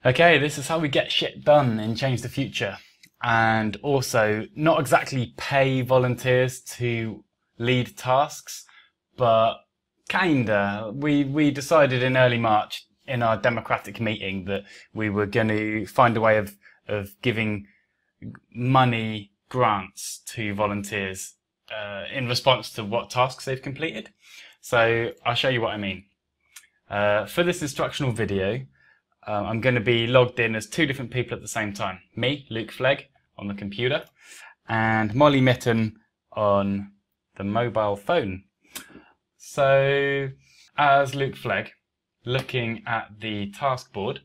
Okay, this is how we get shit done in Change the Future, and also not exactly pay volunteers to lead tasks, but kinda. We decided in early March in our democratic meeting that we were going to find a way of giving money grants to volunteers in response to what tasks they've completed. So I'll show you what I mean. For this instructional video, I'm going to be logged in as two different people at the same time. Me, Luke Flegg, on the computer, and Molly Mitten on the mobile phone. So, as Luke Flegg, looking at the task board,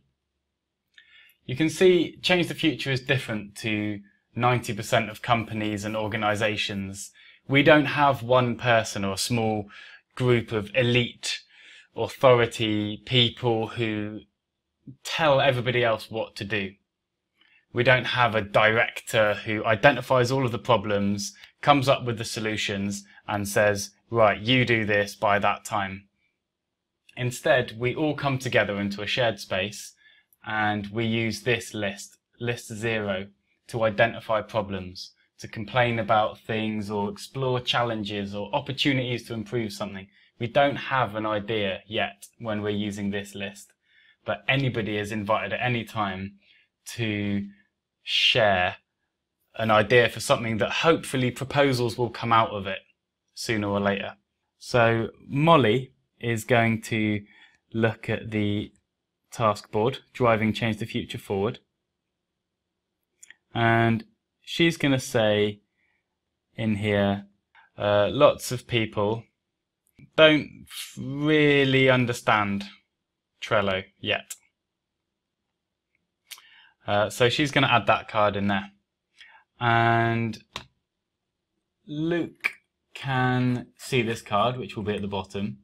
you can see Change the Future is different to 90% of companies and organisations. We don't have one person or a small group of elite authority people who tell everybody else what to do. We don't have a director who identifies all of the problems, comes up with the solutions and says, right, you do this by that time. Instead, we all come together into a shared space and we use this list 0, to identify problems, to complain about things or explore challenges or opportunities to improve something. We don't have an idea yet when we're using this list, but anybody is invited at any time to share an idea for something that hopefully proposals will come out of it sooner or later. So Molly is going to look at the task board, driving Change the Future forward, and she's going to say in here, lots of people don't really understand Trello yet. So she's going to add that card in there. And Luke can see this card, which will be at the bottom.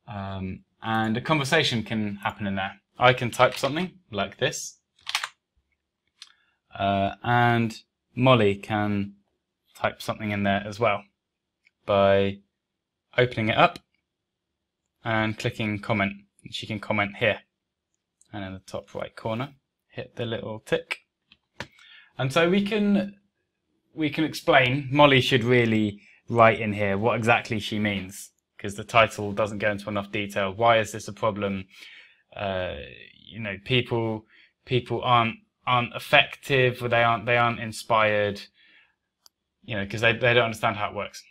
And a conversation can happen in there. I can type something like this. And Molly can type something in there as well by opening it up and clicking comment. She can comment here, and in the top right corner hit the little tick, and so we can explain. Molly should really write in here what exactly she means, because the title doesn't go into enough detail. Why is this a problem? You know, people aren't effective, or they aren't inspired, you know, because they don't understand how it works.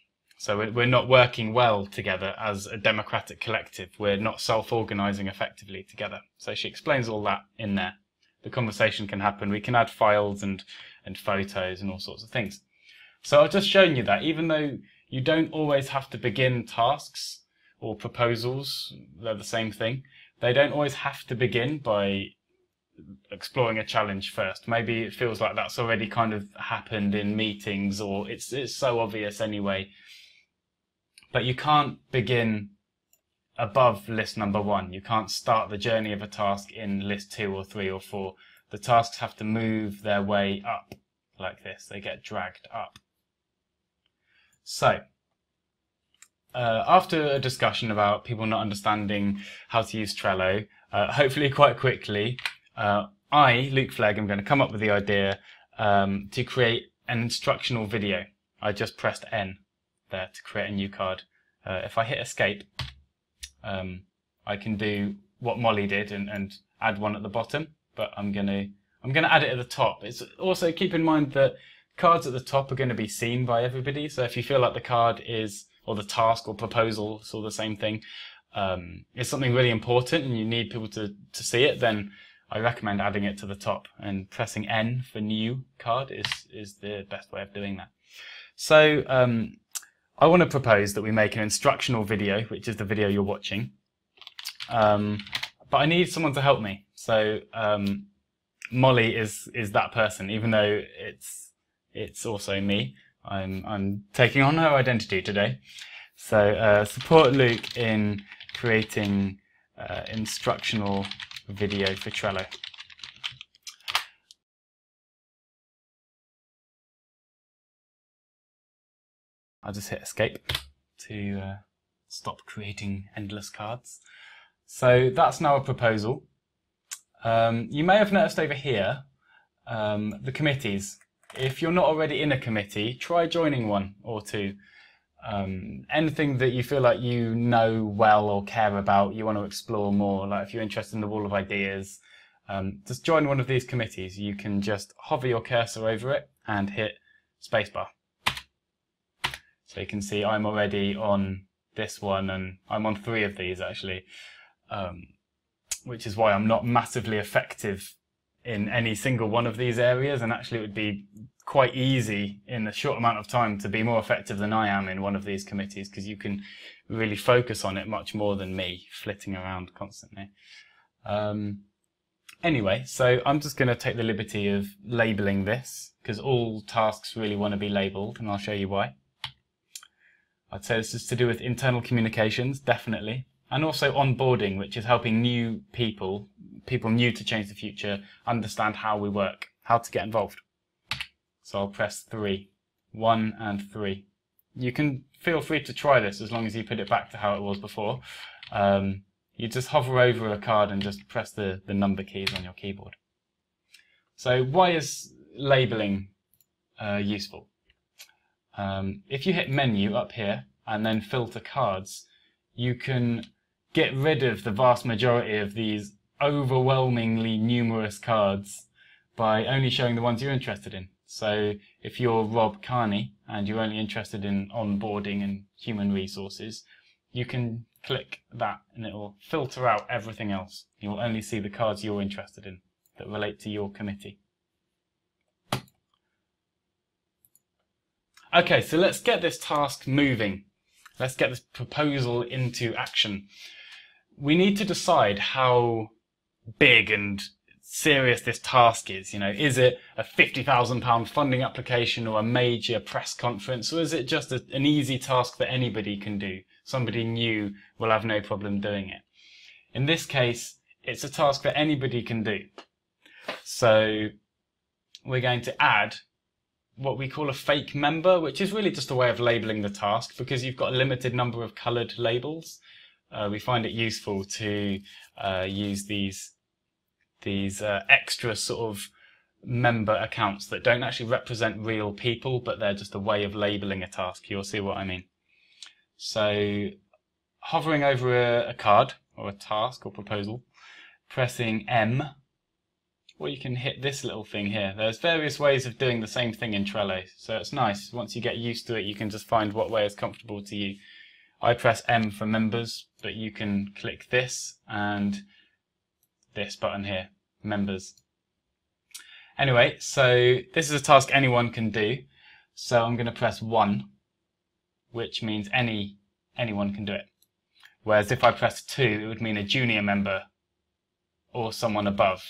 So we're not working well together as a democratic collective. We're not self-organising effectively together. So she explains all that in there. The conversation can happen. We can add files and photos and all sorts of things. So I've just shown you that even though you don't always have to begin tasks or proposals, they're the same thing. They don't always have to begin by exploring a challenge first. Maybe it feels like that's already kind of happened in meetings, or it's so obvious anyway. But you can't begin above list number 1. You can't start the journey of a task in list 2 or 3 or 4. The tasks have to move their way up like this. They get dragged up. So, after a discussion about people not understanding how to use Trello, hopefully quite quickly, I, Luke Flegg, am going to come up with the idea to create an instructional video. I just pressed N there to create a new card. If I hit escape, I can do what Molly did and add one at the bottom, but I'm gonna add it at the top. It's also, keep in mind that cards at the top are going to be seen by everybody. So if you feel like the card is, or the task or proposal, it's all the same thing, is something really important and you need people to see it, then I recommend adding it to the top, and pressing N for new card is the best way of doing that. So I want to propose that we make an instructional video, which is the video you're watching, but I need someone to help me. So Molly is that person, even though it's also me. I'm taking on her identity today. So support Luke in creating instructional video for Trello. I'll just hit escape to stop creating endless cards. So that's now a proposal. You may have noticed over here the committees. If you're not already in a committee, try joining one or two. Anything that you feel like you know well or care about, you want to explore more, like if you're interested in the wall of ideas, just join one of these committees. You can just hover your cursor over it and hit spacebar. So you can see I'm already on this one, and I'm on 3 of these actually, which is why I'm not massively effective in any single one of these areas, and actually it would be quite easy in a short amount of time to be more effective than I am in one of these committees, because you can really focus on it much more than me flitting around constantly. Anyway, so I'm just going to take the liberty of labeling this, because all tasks really want to be labeled, and I'll show you why. I'd say this is to do with internal communications, definitely, and also onboarding, which is helping new people new to Change the Future, understand how we work, how to get involved. So I'll press 3, 1 and 3. You can feel free to try this as long as you put it back to how it was before. You just hover over a card and just press the number keys on your keyboard. So why is labeling useful? If you hit menu up here and then filter cards, you can get rid of the vast majority of these overwhelmingly numerous cards by only showing the ones you're interested in. So if you're Rob Carney and you're only interested in onboarding and human resources, you can click that and it will filter out everything else. You'll only see the cards you're interested in that relate to your committee. Okay, so let's get this task moving. Let's get this proposal into action. We need to decide how big and serious this task is. You know, is it a £50,000 funding application or a major press conference, or is it just an easy task that anybody can do? Somebody new will have no problem doing it. In this case, it's a task that anybody can do. So we're going to add what we call a fake member, which is really just a way of labeling the task, because you've got a limited number of coloured labels. We find it useful to use these extra sort of member accounts that don't actually represent real people, but they're just a way of labeling a task. You'll see what I mean. So hovering over a card or a task or proposal, pressing M, or you can hit this little thing here. There's various ways of doing the same thing in Trello, so it's nice. Once you get used to it, you can just find what way is comfortable to you. I press M for members, but you can click this and this button here, members. Anyway, so this is a task anyone can do. So I'm going to press 1, which means anyone can do it. Whereas if I press 2, it would mean a junior member or someone above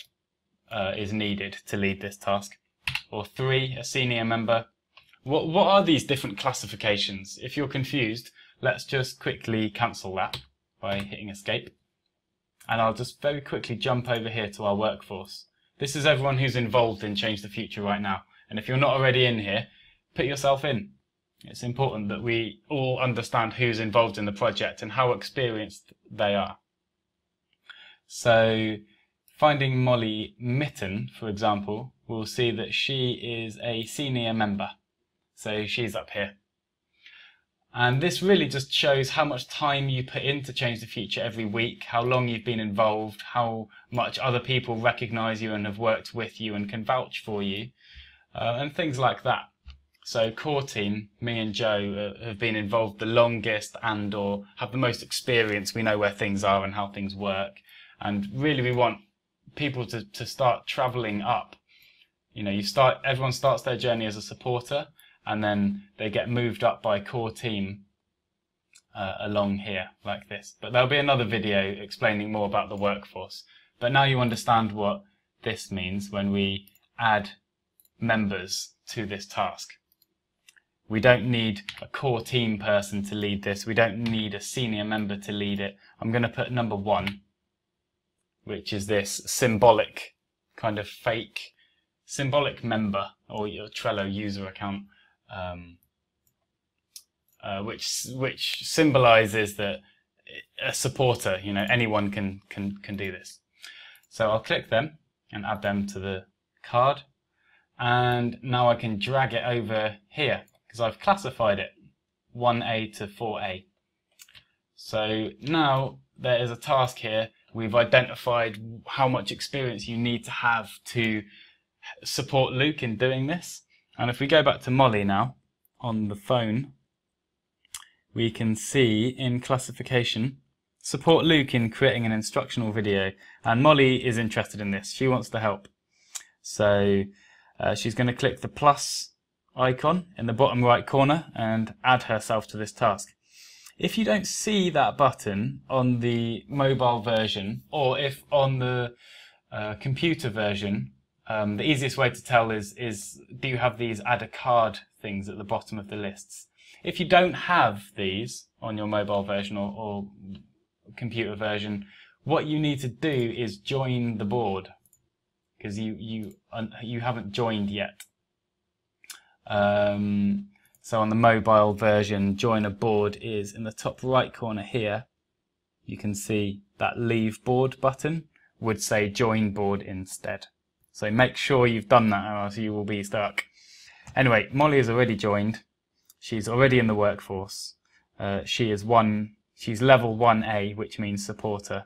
is needed to lead this task. Or 3, a senior member. What are these different classifications? If you're confused, let's just quickly cancel that by hitting escape. And I'll just very quickly jump over here to our workforce. This is everyone who's involved in Change the Future right now. And if you're not already in here, put yourself in. It's important that we all understand who's involved in the project and how experienced they are. So finding Molly Mitten, for example, we'll see that she is a senior member. So she's up here. And this really just shows how much time you put into Change the Future every week, how long you've been involved, how much other people recognise you and have worked with you and can vouch for you, and things like that. So core team, me and Joe, have been involved the longest and or have the most experience. We know where things are and how things work. And really we want people to start travelling up. You know, everyone starts their journey as a supporter, and then they get moved up by core team along here like this. But there'll be another video explaining more about the workforce. But now you understand what this means when we add members to this task. We don't need a core team person to lead this. We don't need a senior member to lead it. I'm going to put number 1, which is this symbolic kind of fake symbolic member or your Trello user account. Which symbolizes that a supporter, you know, anyone can do this. So I'll click them and add them to the card. And now I can drag it over here because I've classified it 1A to 4A. So now there is a task here. We've identified how much experience you need to have to support Luke in doing this. And if we go back to Molly now on the phone, we can see in classification, support Luke in creating an instructional video. And Molly is interested in this. She wants to help. So she's going to click the plus icon in the bottom right corner and add herself to this task. If you don't see that button on the mobile version, or if on the computer version, the easiest way to tell is do you have these add a card things at the bottom of the lists? If you don't have these on your mobile version or computer version, what you need to do is join the board, because you haven't joined yet. So on the mobile version, join a board is in the top right corner here. You can see that leave board button would say join board instead. So make sure you've done that, or else you will be stuck. Anyway, Molly has already joined. She's already in the workforce. She's level 1A, which means supporter.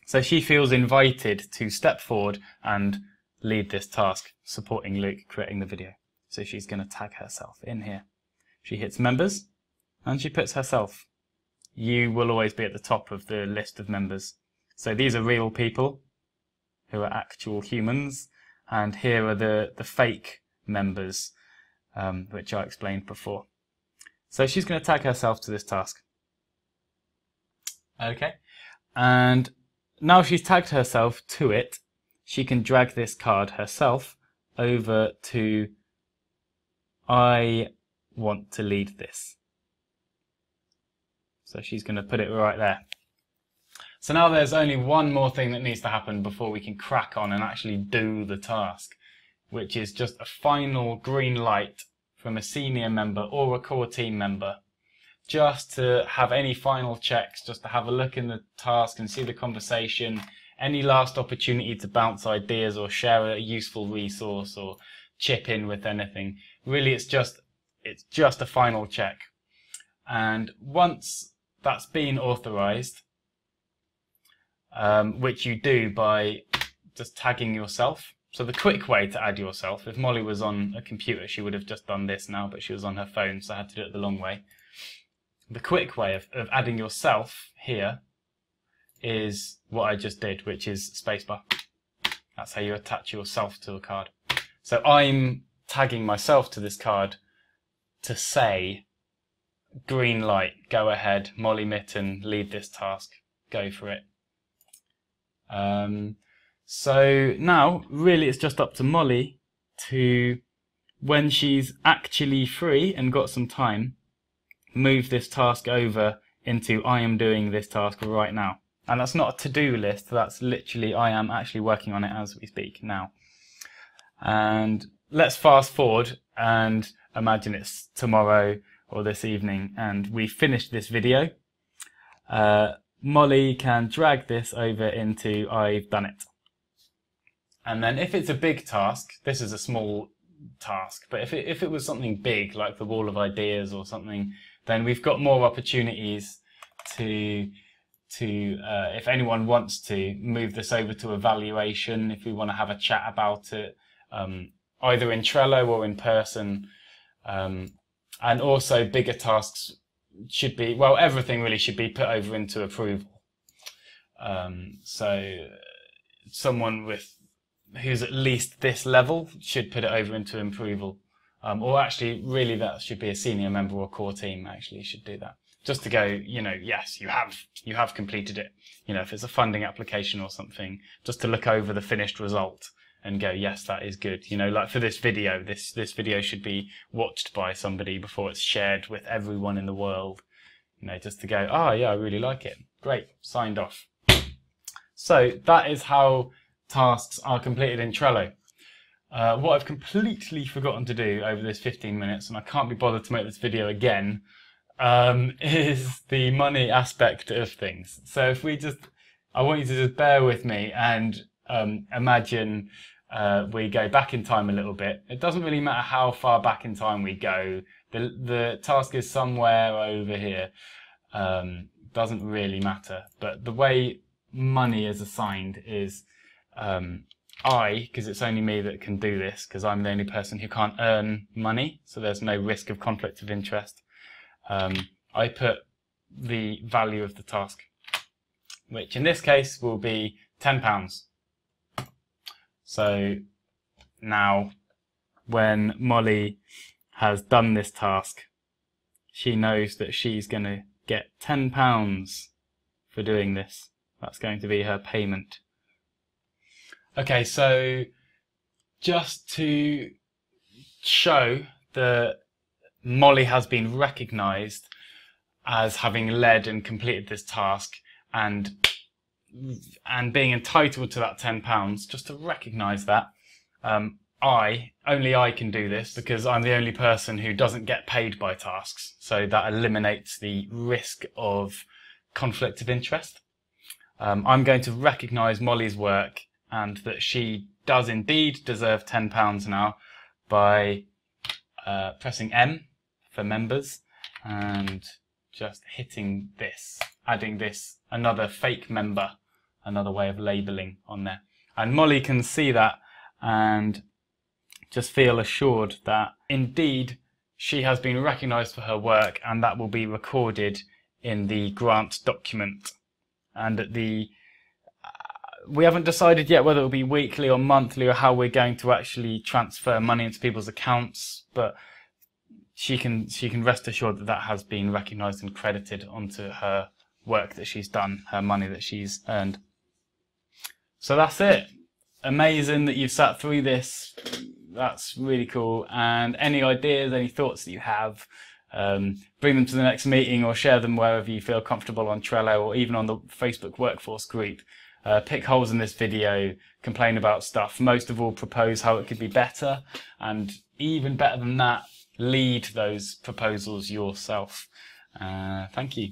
So she feels invited to step forward and lead this task, supporting Luke creating the video. So she's going to tag herself in here. She hits members and she puts herself. You will always be at the top of the list of members. So these are real people who are actual humans, and here are the fake members, which I explained before. So she's going to tag herself to this task. Okay, and now she's tagged herself to it, she can drag this card herself over to I want to lead this. So she's going to put it right there. So now there's only one more thing that needs to happen before we can crack on and actually do the task, which is just a final green light from a senior member or a core team member, just to have any final checks, just to have a look in the task and see the conversation, any last opportunity to bounce ideas or share a useful resource or chip in with anything. Really, it's just a final check. And once that's been authorized, which you do by just tagging yourself. So the quick way to add yourself, if Molly was on a computer, she would have just done this now, but she was on her phone, so I had to do it the long way. The quick way of adding yourself here is what I just did, which is spacebar. That's how you attach yourself to a card. So I'm tagging myself to this card to say, green light, go ahead, Molly Mitten, lead this task, go for it. So now, really, it's just up to Molly to, when she's actually free and got some time, move this task over into I am doing this task right now. And that's not a to-do list, that's literally I am actually working on it as we speak now. And let's fast forward and imagine it's tomorrow or this evening and we finished this video. Molly can drag this over into I've done it. And then if it's a big task, this is a small task, but if it was something big like the wall of ideas or something, then we've got more opportunities to if anyone wants to move this over to evaluation, if we want to have a chat about it, either in Trello or in person. And also bigger tasks should be, well, everything really should be put over into approval. So someone who's at least this level should put it over into approval. Or actually, really, that should be a senior member or core team actually should do that. Just to go, you know, yes, you have completed it. You know, if it's a funding application or something, just to look over the finished result and go, yes, that is good. You know, like for this video, this video should be watched by somebody before it's shared with everyone in the world. You know, just to go, oh yeah, I really like it. Great, signed off. So that is how tasks are completed in Trello. What I've completely forgotten to do over this 15 minutes, and I can't be bothered to make this video again, is the money aspect of things. So if we just, I want you to just bear with me and imagine we go back in time a little bit. It doesn't really matter how far back in time we go. The task is somewhere over here. Doesn't really matter. But the way money is assigned is because it's only me that can do this, because I'm the only person who can't earn money, so there's no risk of conflict of interest. I put the value of the task, which in this case will be £10. So now when Molly has done this task, she knows that she's going to get £10 for doing this. That's going to be her payment. Okay, so just to show that Molly has been recognised as having led and completed this task and being entitled to that £10, just to recognise that, only I can do this because I'm the only person who doesn't get paid by tasks. So that eliminates the risk of conflict of interest. I'm going to recognise Molly's work and that she does indeed deserve £10 now by pressing M for members and just hitting this, adding this, another fake member, another way of labelling on there. And Molly can see that and just feel assured that indeed she has been recognised for her work, and that will be recorded in the grant document. And at we haven't decided yet whether it will be weekly or monthly or how we're going to actually transfer money into people's accounts, but she can rest assured that that has been recognised and credited onto her work that she's done, her money that she's earned. So that's it. Amazing that you've sat through this. That's really cool. And any ideas, any thoughts that you have, bring them to the next meeting or share them wherever you feel comfortable on Trello or even on the Facebook Workforce group. Pick holes in this video, complain about stuff, most of all propose how it could be better, and even better than that, lead those proposals yourself. Thank you.